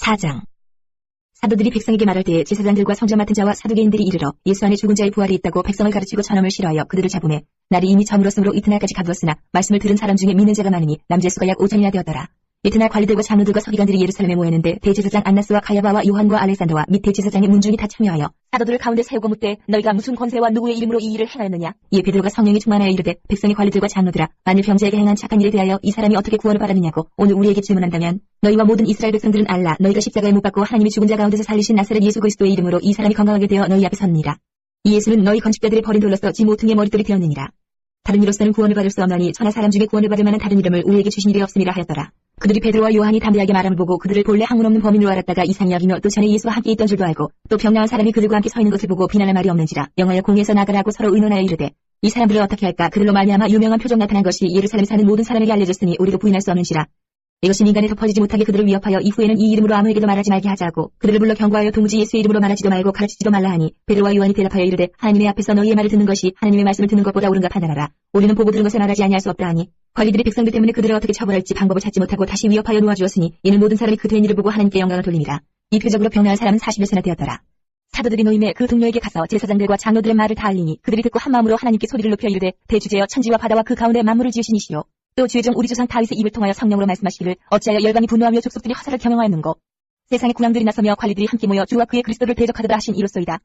4장. 사도들이 백성에게 말할 때에 제사장들과 성전 맡은 자와 사두개인들이 이르러 예수 안에 죽은 자의 부활이 있다고 백성을 가르치고 전함을 싫어하여 그들을 잡음에 날이 이미 저물었으므로 이튿날까지 가두었으나 말씀을 들은 사람 중에 믿는 자가 많으니 남자 수가 약 5천이나 되었더라. 이튿날 관리들과 장로들과 서기관들이 예루살렘에 모였는데 대제사장 안나스와 가야바와 요한과 알렉산더와 및 대제사장의 문중이 다 참여하여 사도들을 가운데 세우고 묻되 너희가 무슨 권세와 누구의 이름으로 이 일을 행하였느냐. 이에 베드로가 성령이 충만하여 이르되 백성의 관리들과 장로들아 만일 병자에게 행한 착한 일에 대하여 이 사람이 어떻게 구원을 받았느냐고 오늘 우리에게 질문한다면 너희와 모든 이스라엘 백성들은 알라. 너희가 십자가에 못 박고 하나님이 죽은 자 가운데서 살리신 나사렛 예수 그리스도의 이름으로 이 사람이 건강하게 되어 너희 앞에 섰느니라. 이 예수는 너희 건축자들의 버린 돌로서 지 모퉁이의 머릿돌이 되었느니라. 다른 이로서는 구원을 받을 수 없나니 천하 사람 중에 구원을 받을 만한 다른 이름을 우리에게 주신 일이 없음이라 하였더라. 그들이 베드로와 요한이 담대하게 말함을 보고 그들을 본래 학문 없는 범인으로 알았다가 이상히 여기며 또 전에 예수와 함께 있던 줄도 알고 또 병나은 사람이 그들과 함께 서 있는 것을 보고 비난할 말이 없는지라 영하여 공회에서 나가라고 서로 의논하여 이르되 이 사람들을 어떻게 할까. 그들로 말미암아 유명한 표적 나타난 것이 예루살렘에 사는 모든 사람에게 알려졌으니 우리도 부인할 수 없는지라. 이것이 민간에 덮어지지 못하게 그들을 위협하여 이후에는 이 이름으로 아무에게도 말하지 말게 하자고 그들을 불러 경고하여 도무지 예수의 이름으로 말하지도 말고 가르치지도 말라 하니 베드로와 요한이 대답하여 이르되 하나님의 앞에서 너희의 말을 듣는 것이 하나님의 말씀을 듣는 것보다 옳은가 판단하라. 우리는 보고 들은 것을 말하지 아니할 수 없다 하니 관리들이 백성들 때문에 그들을 어떻게 처벌할지 방법을 찾지 못하고 다시 위협하여 놓아주었으니 이는 모든 사람이 그 된 일을 보고 하나님께 영광을 돌림이라. 이 표적으로 병나은 사람은 40여세나 되었더라. 사도들이 노임에 그 동료에게 가서 제사장들과 장로들의 말을 다 알리니 그들이 듣고 한마음으로 하나님께 소리를 높여 이르되 대주제여 천지와 바다와 그 가운데 만물을 지으신 이시요 또 주의종 우리 조상 다윗의 입을 통하여 성령으로 말씀하시기를 어찌하여 열방이 분노하며 족속들이 화살을 경영하였는고 세상의 군왕들이 나서며 관리들이 함께 모여 주와 그의 그리스도를 대적하도다 하신 이로소이다.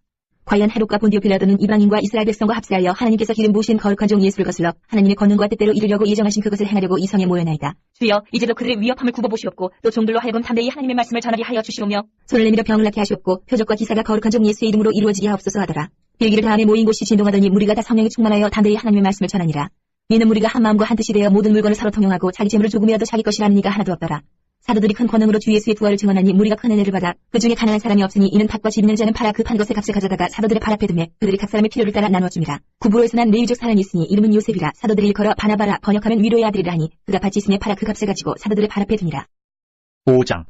과연 헤롯과 본디오 빌라도는 이방인과 이스라엘 백성과 합세하여 하나님께서 기름 부으신 거룩한 종 예수를 거슬러 하나님의 권능과 뜻대로 이루려고 예정하신 그것을 행하려고 이 성에 모여나이다. 주여 이제도 그들의 위협함을 굽어보시옵고 또 종들로 하여금 담대히 하나님의 말씀을 전하게 하여 주시오며 손을 내밀어 병을 낫게 하시옵고 표적과 기사가 거룩한 종 예수의 이름으로 이루어지게 하옵소서 하더라. 빌기를 다음에 모인 곳이 진동하더니 무리가 다 성령에 충만하여 담대히 하나님의 말씀을 전하니라. 믿는 무리가 한 마음과 한 뜻이 되어 모든 물건을 서로 통용하고 자기 재물을 조금이라도 자기 것이라는 이가 하나도 없더라. 사도들이 큰 권능으로 주 예수의 부활을 증언하니 무리가 큰 은혜를 받아 그 중에 가난한 사람이 없으니 이는 밭과 집 있는 자는 팔아 그 판 것의 값을 가져다가 사도들의 발 앞에 두매 그들이 각 사람의 필요를 따라 나누어줍니다. 구브로에서 난 레위족 사람이 있으니 이름은 요셉이라. 사도들이 일컬어 바나바라 번역하면 위로의 아들이라 하니 그가 밭이 있으니 팔아 그 값을 가지고 사도들의 발 앞에 두니라. 5장.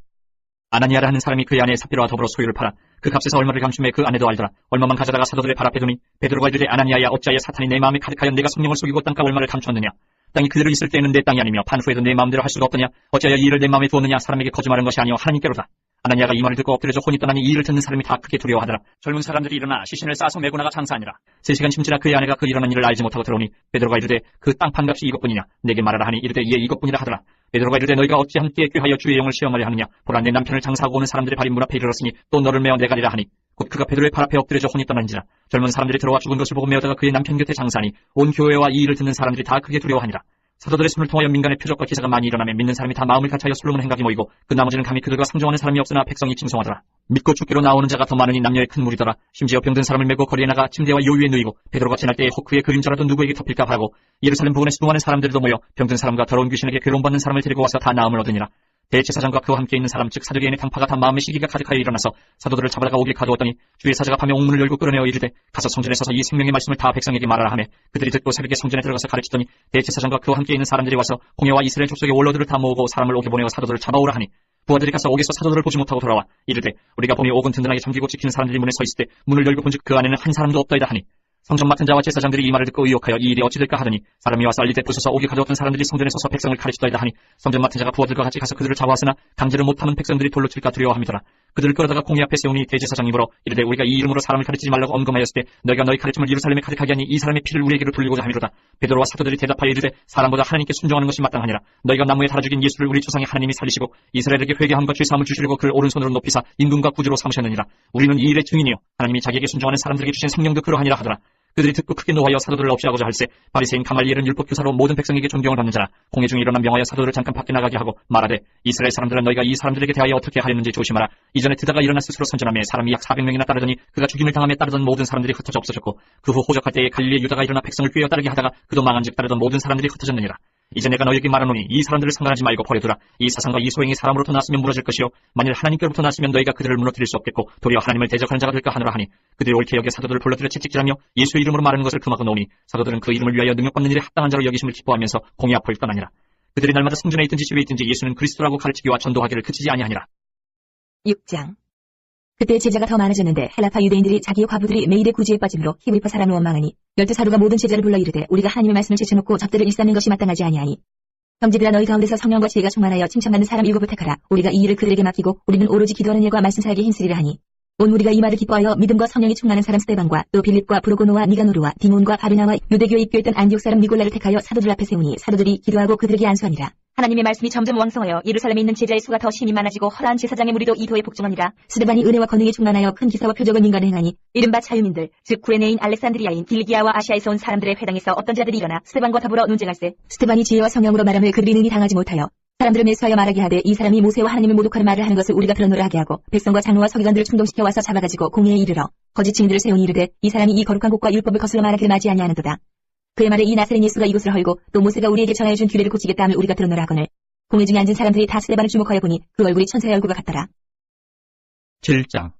아나니아라 하는 사람이 그의 아내 삽비라와 더불어 소유를 팔아 그 값에서 얼마를 감춤해 그 아내도 알더라. 얼마만 가져다가 사도들의 발 앞에 두니 베드로가 이르되 아나니아야 어찌하여 사탄이 내 마음에 가득하여 내가 성령을 속이고 땅값 얼마를 감추었느냐. 땅이 그대로 있을 때에는 내 땅이 아니며 판 후에도 내 마음대로 할 수가 없더냐. 어찌하여 이 일을 내 마음에 두었느냐. 사람에게 거짓말한 것이 아니오 하나님께로다. 아나니아가 이 말을 듣고 엎드려져 혼이 떠나니 이 일을 듣는 사람이 다 크게 두려워하더라. 젊은 사람들이 일어나 시신을 싸서 메고 나가 장사하니라. 3시간 심지나 그의 아내가 그 일어난 일을 알지 못하고 들어오니 베드로가 이르되 그 땅 판값이 이것뿐이냐. 내게 말하라 하니 이르되 예 이것뿐이라 하더라. 베드로가 이르되 너희가 어찌 함께 꾀하여 주의 영을 시험하려 하느냐. 보라 내 남편을 장사하고 오는 사람들의 발이 문 앞에 이르렀으니 또 너를 메어 내가리라 하니 곧 그가 베드로의 발 앞에 엎드려져 혼이 떠난지라. 젊은 사람들이 들어와 죽은 것을 보고 메어다가 그의 남편 곁에 장사하니 온 교회와 이 일을 듣는 사람들이 다 크게 두려워하니라. 사도들의 손을 통하여 민간의 표적과 기사가 많이 일어나며 믿는 사람이 다 마음을 같이하여 솔로몬 행각이 모이고 그 나머지는 감히 그들과 상종하는 사람이 없으나 백성이 칭송하더라. 믿고 죽기로 나오는 자가 더 많으니 남녀의 큰 무리더라. 심지어 병든 사람을 메고 거리에 나가 침대와 요위에 누이고 베드로가 지날 때에 혹 그의 그림자라도 누구에게 덮일까 하고 예루살렘 부근에 수동하는 사람들도 모여 병든 사람과 더러운 귀신에게 괴로움받는 사람을 데리고 와서 다 나음을 얻으니라. 대제사장과 그와 함께 있는 사람 즉 사두개인의 당파가 다 마음의 시기가 가득하여 일어나서 사도들을 잡아다가 오길 가두었더니 주의 사자가 밤에 옥문을 열고 끌어내어 이르되 가서 성전에 서서 이 생명의 말씀을 다 백성에게 말하라 하매 그들이 듣고 새벽에 성전에 들어가서 가르치더니 대제사장과 그와 함께 있는 사람들이 와서 공회와 이스라엘 족속의 원로들을 다 모으고 사람을 옥에 보내어 사도들을 잡아오라 하니 부하들이 가서 옥에서 사도들을 보지 못하고 돌아와 이르되 우리가 봄이 옥은 든든하게 잠기고 지키는 사람들이 문에 서 있을 때 문을 열고 본즉 그 안에는 한 사람도 없다이다 하니 성전 맡은 자와 제사장들이 이 말을 듣고 의혹하여 이 일이 어찌 될까 하더니 사람이 와서 알릴 때 부서서 옥에 가져왔던 사람들이 성전에 서서 백성을 가르치더이다 하니 성전 맡은 자가 부하들과 같이 가서 그들을 잡아왔으나 강제를 못하면 백성들이 돌로 칠까 두려워함이더라. 그들을 끌어다가 공회 앞에 세우니 대제사장이 물어 이르되 우리가 이 이름으로 사람을 가르치지 말라고 엄금하였을 때 너희가 너희 가르침을 예루살렘에 가득하게 하니 이 사람의 피를 우리에게로 돌리고자 함이로다. 베드로와 사도들이 대답하여 이르되 사람보다 하나님께 순종하는 것이 마땅하니라. 너희가 나무에 달아 죽인 예수를 우리 조상의 하나님이 살리시고 이스라엘에게 회개함과 죄사함을 주시려고 그를 오른손으로 높이사 임금과 구주로 삼으셨느니라. 우리는 이 일의 증인이요 하나님이 자기에게 순종하는 사람들에게 주신 성령도 그러하니라 하더라. 그들이 듣고 크게 노하여 사도들을 없이하고자 할세 바리새인 가말리엘은 율법교사로 모든 백성에게 존경을 받는 자라. 공회 중에 일어나 명하여 사도들을 잠깐 밖에 나가게 하고 말하되 이스라엘 사람들은 너희가 이 사람들에게 대하여 어떻게 하였는지 조심하라. 이전에 드다가 일어나 스스로 선전하며 사람이 약 400명이나 따르더니 그가 죽임을 당하며 따르던 모든 사람들이 흩어져 없어졌고 그 후 호적할 때에 갈릴리 유다가 일어나 백성을 꾀어 따르게 하다가 그도 망한즉 따르던 모든 사람들이 흩어졌느니라. 이제 내가 너희에게 말하노니 이 사람들을 상관하지 말고 버려두라. 이 사상과 이 소행이 사람으로부터 났으면 무너질 것이요 만일 하나님께로부터 났으면 너희가 그들을 무너뜨릴 수 없겠고 도리어 하나님을 대적하는 자가 될까 하노라 하니 그들이 옳게 여겨 사도들을 불러들여 채찍질하며 예수의 이름으로 말하는 것을 금하고 놓으니 사도들은 그 이름을 위하여 능력받는 일에 합당한 자로 여기심을 기뻐하면서 공회 앞을 떠나니라. 그들이 날마다 성전에 있든지 집에 있든지 예수는 그리스도라고 가르치기와 전도하기를 그치지 아니하니라. 6장. 그때 제자가 더 많아졌는데 헬라파 유대인들이 자기의 과부들이 매일의 구제에 빠짐으로 힘을 입어 사람을 원망하니 12 사도가 모든 제자를 불러 이르되 우리가 하나님의 말씀을 제쳐놓고 접대를 일삼는 것이 마땅하지 아니하니 형제들아 너희 가운데서 성령과 지혜가 충만하여 칭찬받는 사람 7을 택하라. 우리가 이 일을 그들에게 맡기고 우리는 오로지 기도하는 일과 말씀 사역에 힘쓰리라 하니 온 우리가 이 말을 기뻐하여 믿음과 성령이 충만한 사람 스데반과 또 빌립과 브로고노와 니가노르와 디몬과 바르나와 유대교에 입교했던 안디옥 사람 니골라를 택하여 사도들 앞에 세우니 사도들이 기도하고 그들에게 안수하니라. 하나님의 말씀이 점점 왕성하여 예루살렘에 있는 제자의 수가 더 심히 많아지고 허다한 제사장의 무리도 이 도에 복종하니라. 스데반이 은혜와 권능에 충만하여 큰 기사와 표적을 인간에 행하니 이른바 자유민들 즉 구레네인 알렉산드리아인 길기아와 아시아에서 온 사람들의 회당에서 어떤 자들이 일어나 스데반과 더불어 논쟁할세. 스데반이 지혜와 성령으로 말하며 그들이 능히 당하지 못하여 사람들을 매수하여 말하게 하되 이 사람이 모세와 하나님을 모독하는 말을 하는 것을 우리가 들었노라 하게 하고 백성과 장로와 서기관들을 충동시켜 와서 잡아가지고 공회에 이르러 거짓 증인들을 세우니 이르되 이 사람이 이 거룩한 곳과 율법을 거슬러 말하기를 맞이 아니하는도다. 그의 말에 이 나사렛 예수가 이곳을 헐고 또 모세가 우리에게 전하여준 규례를 고치겠다 함을 우리가 들었노라 하거늘 공회 중에 앉은 사람들이 다 스데반을 주목하여 보니 그 얼굴이 천사의 얼굴과 같더라. 7장.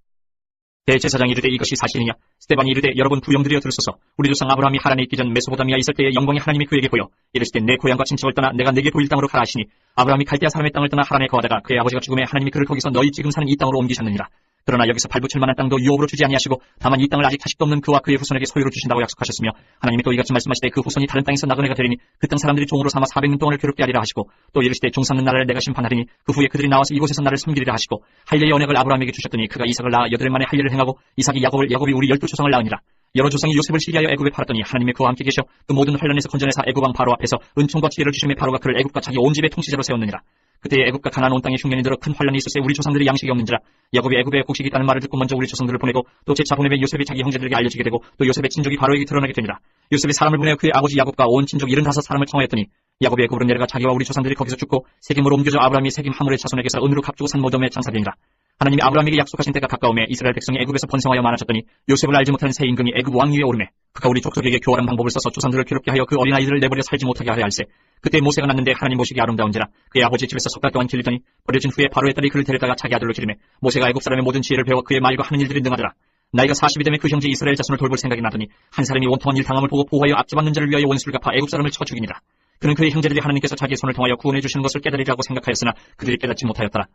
대제사장이 이르되 이것이 사실이냐? 스데반이 이르되 여러분 부영들이여 들으소서. 우리 조상 아브라함이 하란에 있기 전 메소포타미아에 있을 때에 영광이 하나님이 그에게 보여 이르시되 내 고향과 친척을 떠나 내가 내게 보일 땅으로 가라 하시니 아브라함이 갈대아 사람의 땅을 떠나 하란에 거하다가 그의 아버지가 죽음에 하나님이 그를 거기서 너희 지금 사는 이 땅으로 옮기셨느니라. 그러나 여기서 발붙일 만한 땅도 유업으로 주지 아니하시고 다만 이 땅을 아직 자식도 없는 그와 그의 후손에게 소유로 주신다고 약속하셨으며 하나님이 또 이같이 말씀하시되 그 후손이 다른 땅에서 나그네가 되리니 그 땅 사람들이 종으로 삼아 400년 동안을 괴롭게 하리라 하시고 또 이르시되 종 삼는 나라를 내가 심판하리니 그 후에 그들이 나와서 이곳에서 나를 섬기리라 하시고 할례의 언약을 아브라함에게 주셨더니 그가 이삭을 낳아 8해 만에 할례를 행하고 이삭이 야곱이 우리 12조상을 낳으니라. 여러 조상이 요셉을 시리하여 애굽에 팔았더니 하나님이 그와 함께 계셔 그 모든 환란에서 건져내사 애굽 왕 바로 앞에서 은총과 지혜를 주심에 바로가 그를 애굽과 자기 온 집의 통치자로 세웠느니라. 그때에 애굽과 가나안 온 땅에 흉년이 들어 큰 환란이 있었으에 우리 조상들이 양식이 없는지라. 야곱이 애굽에 곡식이 있다는 말을 듣고 먼저 우리 조상들을 보내고 또 제차 보내매 요셉이 자기 형제들에게 알려지게 되고 또 요셉의 친족이 바로에게 드러나게 되니라. 요셉이 사람을 보내어 그의 아버지 야곱과 온 친족 75사람을 청하였더니 야곱이 애굽으로 내려가 자기와 우리 조상들이 거기서 죽고 세겜으로 옮겨져 아브라함이 세겜 하물의 자손에게서 은으로 값주고 산 모돔에 장사되니라. 하나님이 아브라함에게 약속하신 때가 가까움에 이스라엘 백성이 애굽에서 번성하여 많아졌더니 요셉을 알지 못하는 새 임금이 애굽 왕 위에 오르매 그가 우리 족속에게 교활한 방법을 써서 조상들을 괴롭게 하여 그 어린아이들을 내버려 살지 못하게 하려 할세. 그때 모세가 났는데 하나님 보시기 아름다운지라 그의 아버지 집에서 석 달 동안 길리더니 버려진 후에 바로의 딸이 그를 데려다가 자기 아들로 기르매 모세가 애굽 사람의 모든 지혜를 배워 그의 말과 하는 일들이 능하더라. 나이가 40이 되매 그 형제 이스라엘 자손을 돌볼 생각이 나더니 한 사람이 원통한 일 당함을 보고 보호하여 압제받는 자를 위하여 원수를 갚아 애굽 사람을 쳐 죽이니라. 그는 그의 형제들이 하나님께서 자기의 손을 통하여 구원해 주시는 것을 깨달으리라고 생각하였으나 그들이 깨닫지 못하였더라.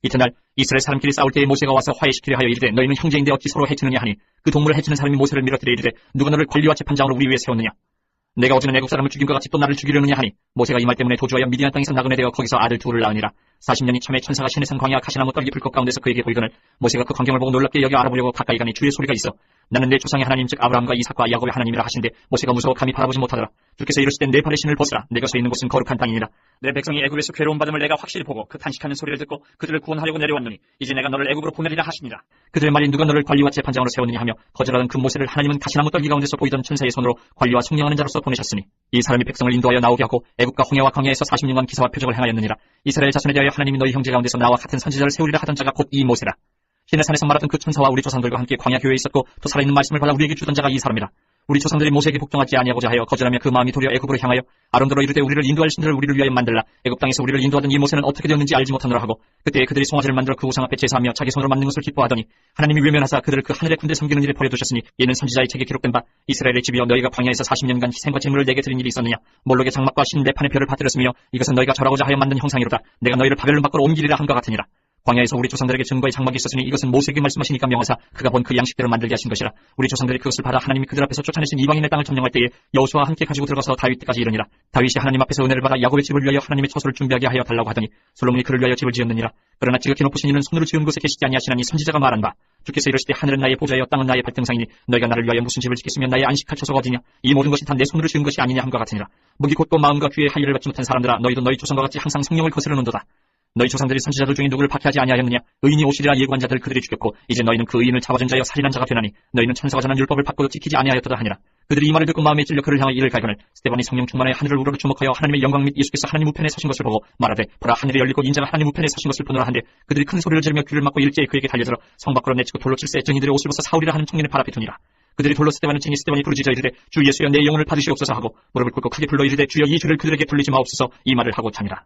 이튿날 이스라엘 사람끼리 싸울 때에 모세가 와서 화해시키려 하여 이르되 너희는 형제인데 어찌 서로 해치느냐 하니 그 동물을 해치는 사람이 모세를 밀어들여 이르되 누가 너를 관리와 재판장으로 우리 위에 세웠느냐? 내가 어제는 애굽 사람을 죽인 것 같이 또 나를 죽이려느냐 하니 모세가 이 말 때문에 도주하여 미디안 땅에서 나그네 되어 거기서 아들 둘을 낳으니라. 40년이 참에 천사가 시내산 광야 가시나무 떨기 불꽃 가운데서 그에게 보이거늘 모세가 그 광경을 보고 놀랍게 여겨 알아보려고 가까이 가니 주의 소리가 있어 나는 내 조상의 하나님 즉 아브라함과 이삭과 야곱의 하나님이라 하신데 모세가 무서워 감히 바라보지 못하더라. 주께서 이르시되 내 발의 신을 벗으라. 내가 서 있는 곳은 거룩한 땅이니라. 내 백성이 애굽에서 괴로움 받음을 내가 확실히 보고 그 탄식하는 소리를 듣고 그들을 구원하려고 내려왔노니 이제 내가 너를 애굽으로 보내리라 하시니라. 그들의 말이 누가 너를 관리와 재판장으로 세웠느냐 하며 거절하던 그 모세를 하나님은 가시나무 떨기 가운데서 보이던 천사의 손으로 관리와 총령하는 자로서 보내셨으니 이 사람이 백성을 인도하여 나오게 하고 애굽과 홍해와 광야에서 40년간 기사와 표적을 행하였느니라. 이스라엘 자손에 대하여 하나님이 너희 형제 가운데서 나와 같은 선지자를 세우리라 하던 자가 곧 이 모세라. 시내산에서 말하던 그 천사와 우리 조상들과 함께 광야 교회에 있었고 또 살아있는 말씀을 받아 우리에게 주던 자가 이 사람이라. 우리 조상들이 모세에게 복종하지 아니하고자 하여 거절하며 그 마음이 도리어 애굽으로 향하여 아론더러 이르되 우리를 인도할 신들을 우리를 위하여 만들라. 애굽 땅에서 우리를 인도하던 이 모세는 어떻게 되었는지 알지 못하노라 하고 그때 그들이 송아지를 만들어 그 우상 앞에 제사하며 자기 손으로 만든 것을 기뻐하더니 하나님이 외면하사 그들을 그 하늘의 군대 섬기는 일에 버려두셨으니 이는 선지자의 책에 기록된 바 이스라엘의 집이여 너희가 광야에서 40년간 희생과 제물을 내게 드린 일이 있었느냐. 몰록의 장막과 신 내판의 별을 받들었으며 이것은 너희가 절하고자 하여 만든 형상이로다. 내가 너희를 바벨론 밖으로 옮기리라 함과 같으니라. 광야에서 우리 조상들에게 증거의 장막이 있었으니 이것은 모세에게 말씀하시니까 명하사 그가 본 그 양식대로 만들게 하신 것이라. 우리 조상들이 그것을 받아 하나님이 그들 앞에서 쫓아내신 이방인의 땅을 점령할 때에 여호수아와 함께 가지고 들어가서 다윗 때까지 이르니라. 다윗이 하나님 앞에서 은혜를 받아 야곱의 집을 위하여 하나님의 처소를 준비하게 하여 달라고 하더니 솔로몬이 그를 위하여 집을 지었느니라. 그러나 지극히 높으신 이는 손으로 지은 곳에 계시지 아니하시나니 선지자가 말한 바 주께서 이르시되 하늘은 나의 보좌여 땅은 나의 발등상이니 너희가 나를 위하여 무슨 집을 짓겠으면 나의 안식할 처소가 어디냐. 이 모든 것이 다 내 손으로 지은 것이 아니냐 함과 같으니라. 무기 곧고 마음과 귀에 할례를 받지 못한 사람들아 너희도 너희 조상과 같이 항상 성령을 거스르는도다. 너희 조상들이 선지자들 중에 누구를 박해하지 아니하였느냐. 의인이 오시리라 예고한 자들 그들이 죽였고 이제 너희는 그 의인을 잡아준 자여 살인한 자가 되나니 너희는 천사가 전한 율법을 받고도 지키지 아니하였도다 하니라. 그들이 이 말을 듣고 마음에 찔려 그를 향하여 이를 갈거늘 스데반이 성령 충만하여 하늘을 우러러 주목하여 하나님의 영광 및 예수께서 하나님 우편에 서신 것을 보고 말하되 보라 하늘이 열리고 인자가 하나님 우편에 서신 것을 보노라 한데 그들이 큰 소리를 지르며 귀를 막고 일제히 그에게 달려들어 성 밖으로 내치고 돌로 칠세 증인들의 옷을 벗어 사울이라 하는 청년의 발 앞에 두니라. 그들이 돌로 스데반을 치니 스데반이 부르짖어 이르되 주 예수여 내 영혼을 받으시옵소서 하고 무릎을 꿇고 크게 불러 이르되 주여 이 죄를 그들에게 돌리지 마옵소서 이 말을 하고 자니라.